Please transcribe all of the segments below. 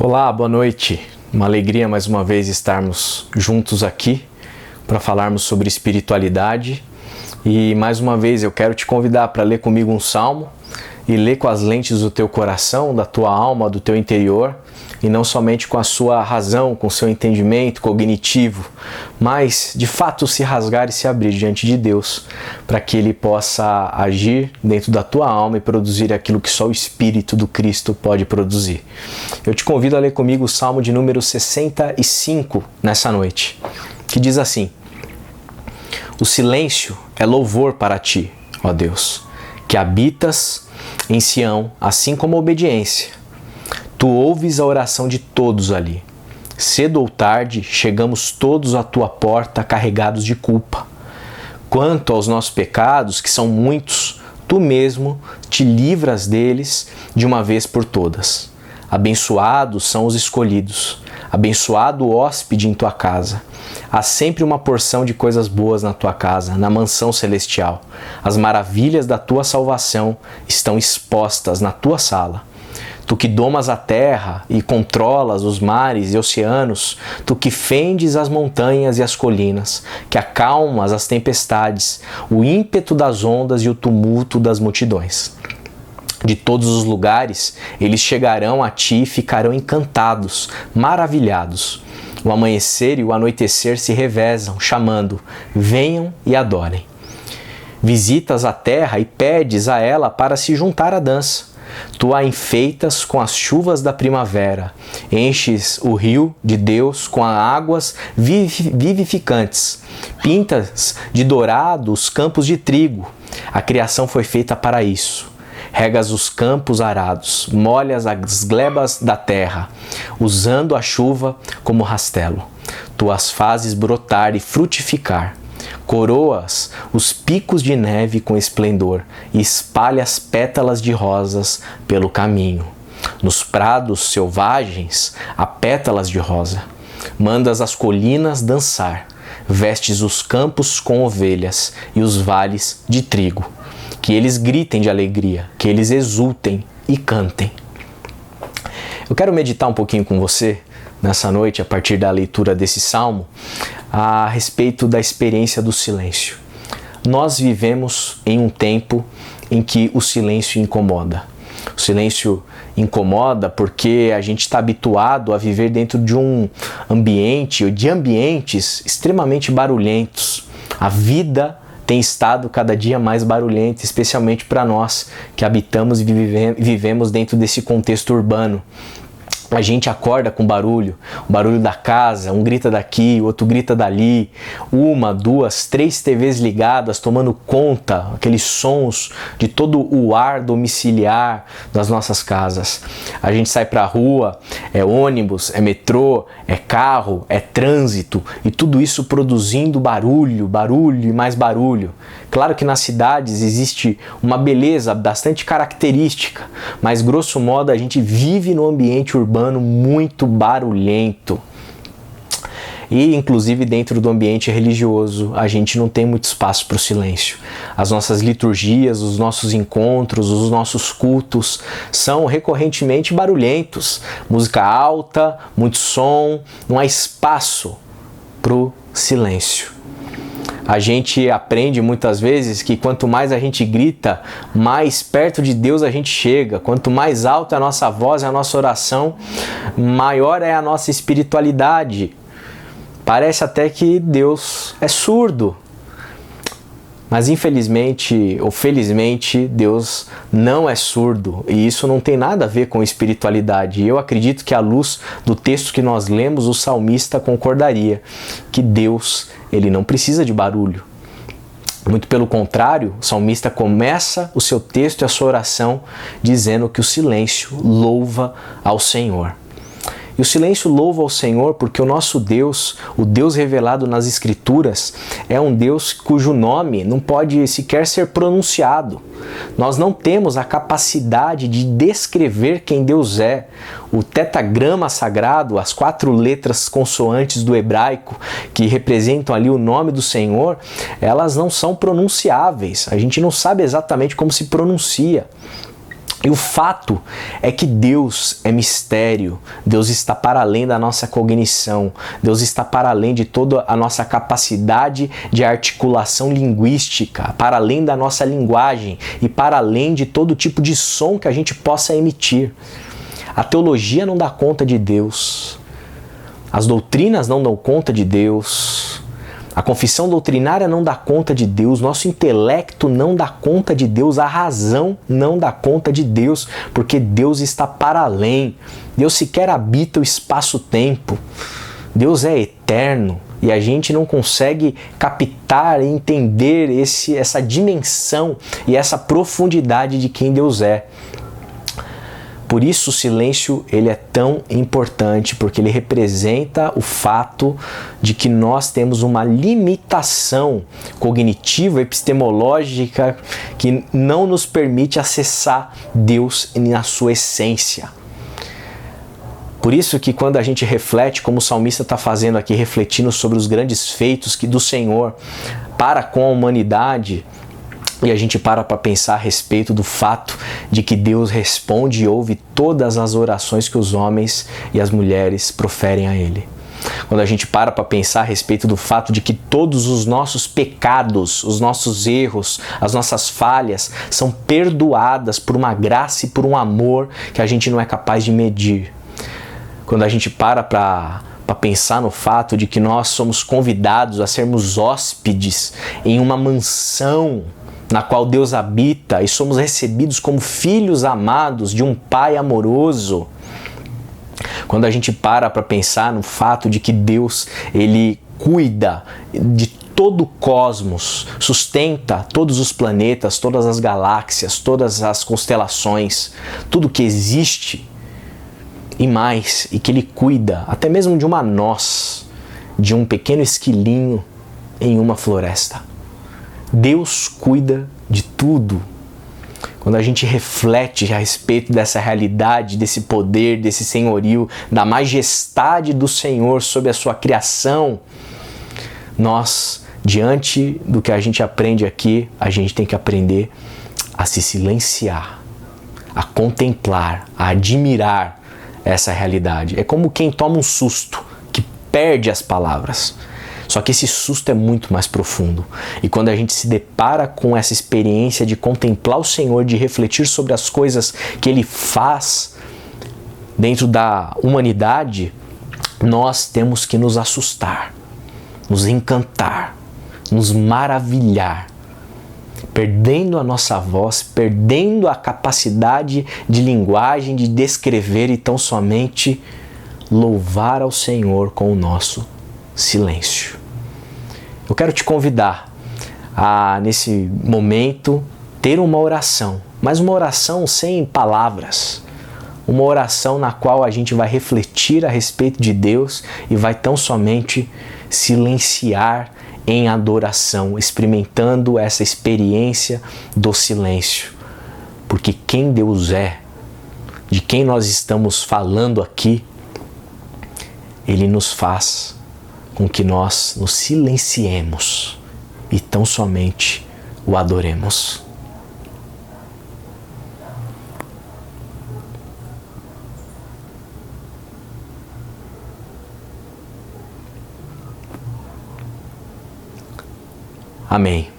Olá, boa noite. Uma alegria mais uma vez estarmos juntos aqui para falarmos sobre espiritualidade. E mais uma vez eu quero te convidar para ler comigo um salmo e ler com as lentes do teu coração, da tua alma, do teu interior, e não somente com a sua razão, com o seu entendimento cognitivo, mas de fato se rasgar e se abrir diante de Deus, para que Ele possa agir dentro da tua alma e produzir aquilo que só o Espírito do Cristo pode produzir. Eu te convido a ler comigo o Salmo de número 65 nessa noite, que diz assim: O silêncio é louvor para ti, ó Deus, que habitas em Sião, assim como a obediência. Tu ouves a oração de todos ali. Cedo ou tarde, chegamos todos à tua porta carregados de culpa. Quanto aos nossos pecados, que são muitos, tu mesmo te livras deles de uma vez por todas. Abençoados são os escolhidos. Abençoado o hóspede em tua casa. Há sempre uma porção de coisas boas na tua casa, na mansão celestial. As maravilhas da tua salvação estão expostas na tua sala. Tu que domas a terra e controlas os mares e oceanos, tu que fendes as montanhas e as colinas, que acalmas as tempestades, o ímpeto das ondas e o tumulto das multidões. De todos os lugares, eles chegarão a ti e ficarão encantados, maravilhados. O amanhecer e o anoitecer se revezam, chamando: venham e adorem. Visitas a terra e pedes a ela para se juntar à dança. Tu a enfeitas com as chuvas da primavera, enches o rio de Deus com águas vivificantes, pintas de dourado os campos de trigo. A criação foi feita para isso. Regas os campos arados, molhas as glebas da terra, usando a chuva como rastelo. Tu as fazes brotar e frutificar. Coroas os picos de neve com esplendor e espalhas pétalas de rosas pelo caminho. Nos prados selvagens há pétalas de rosa. Mandas as colinas dançar. Vestes os campos com ovelhas e os vales de trigo. Que eles gritem de alegria, que eles exultem e cantem. Eu quero meditar um pouquinho com você nessa noite, a partir da leitura desse salmo, a respeito da experiência do silêncio. Nós vivemos em um tempo em que o silêncio incomoda. O silêncio incomoda porque a gente está habituado a viver dentro de um ambiente, ou de ambientes extremamente barulhentos. A vida tem estado cada dia mais barulhenta, especialmente para nós que habitamos e vivemos dentro desse contexto urbano. A gente acorda com barulho, o barulho da casa, um grita daqui, o outro grita dali, uma, duas, três TVs ligadas, tomando conta, aqueles sons de todo o ar domiciliar das nossas casas. A gente sai pra rua, é ônibus, é metrô, é carro, é trânsito, e tudo isso produzindo barulho, barulho e mais barulho. Claro que nas cidades existe uma beleza bastante característica, mas grosso modo a gente vive num ambiente urbano muito barulhento. E inclusive dentro do ambiente religioso a gente não tem muito espaço para o silêncio. As nossas liturgias, os nossos encontros, os nossos cultos são recorrentemente barulhentos. Música alta, muito som, não há espaço para o silêncio. A gente aprende muitas vezes que quanto mais a gente grita, mais perto de Deus a gente chega. Quanto mais alta é a nossa voz, a nossa oração, maior é a nossa espiritualidade. Parece até que Deus é surdo. Mas infelizmente ou felizmente Deus não é surdo, e isso não tem nada a ver com espiritualidade. Eu acredito que à luz do texto que nós lemos, o salmista concordaria que Deus, ele não precisa de barulho. Muito pelo contrário, o salmista começa o seu texto e a sua oração dizendo que o silêncio louva ao Senhor. E o silêncio louva ao Senhor porque o nosso Deus, o Deus revelado nas Escrituras, é um Deus cujo nome não pode sequer ser pronunciado. Nós não temos a capacidade de descrever quem Deus é. O tetagrama sagrado, as 4 letras consoantes do hebraico que representam ali o nome do Senhor, elas não são pronunciáveis. A gente não sabe exatamente como se pronuncia. E o fato é que Deus é mistério, Deus está para além da nossa cognição, Deus está para além de toda a nossa capacidade de articulação linguística, para além da nossa linguagem e para além de todo tipo de som que a gente possa emitir. A teologia não dá conta de Deus, as doutrinas não dão conta de Deus, a confissão doutrinária não dá conta de Deus, nosso intelecto não dá conta de Deus, a razão não dá conta de Deus, porque Deus está para além. Deus sequer habita o espaço-tempo. Deus é eterno e a gente não consegue captar e entender essa dimensão e essa profundidade de quem Deus é. Por isso o silêncio ele é tão importante, porque ele representa o fato de que nós temos uma limitação cognitiva, epistemológica, que não nos permite acessar Deus na sua essência. Por isso que quando a gente reflete, como o salmista está fazendo aqui, refletindo sobre os grandes feitos do Senhor para com a humanidade, e a gente para pensar a respeito do fato de que Deus responde e ouve todas as orações que os homens e as mulheres proferem a Ele. Quando a gente para pensar a respeito do fato de que todos os nossos pecados, os nossos erros, as nossas falhas são perdoadas por uma graça e por um amor que a gente não é capaz de medir. Quando a gente para pensar no fato de que nós somos convidados a sermos hóspedes em uma mansão na qual Deus habita e somos recebidos como filhos amados de um Pai amoroso. Quando a gente para pensar no fato de que Deus, Ele cuida de todo o cosmos, sustenta todos os planetas, todas as galáxias, todas as constelações, tudo que existe e mais, e que Ele cuida até mesmo de uma noz, de um pequeno esquilinho em uma floresta. Deus cuida de tudo. Quando a gente reflete a respeito dessa realidade, desse poder, desse senhorio, da majestade do Senhor sobre a sua criação, nós, diante do que a gente aprende aqui, a gente tem que aprender a se silenciar, a contemplar, a admirar essa realidade. É como quem toma um susto, que perde as palavras. Só que esse susto é muito mais profundo. E quando a gente se depara com essa experiência de contemplar o Senhor, de refletir sobre as coisas que Ele faz dentro da humanidade, nós temos que nos assustar, nos encantar, nos maravilhar, perdendo a nossa voz, perdendo a capacidade de linguagem, de descrever e tão somente louvar ao Senhor com o nosso silêncio. Eu quero te convidar a, nesse momento, ter uma oração, mas uma oração sem palavras, uma oração na qual a gente vai refletir a respeito de Deus e vai tão somente silenciar em adoração, experimentando essa experiência do silêncio. Porque quem Deus é, de quem nós estamos falando aqui, Ele nos faz com que nós nos silenciemos e tão somente o adoremos. Amém.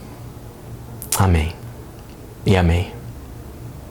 Amém. E amém.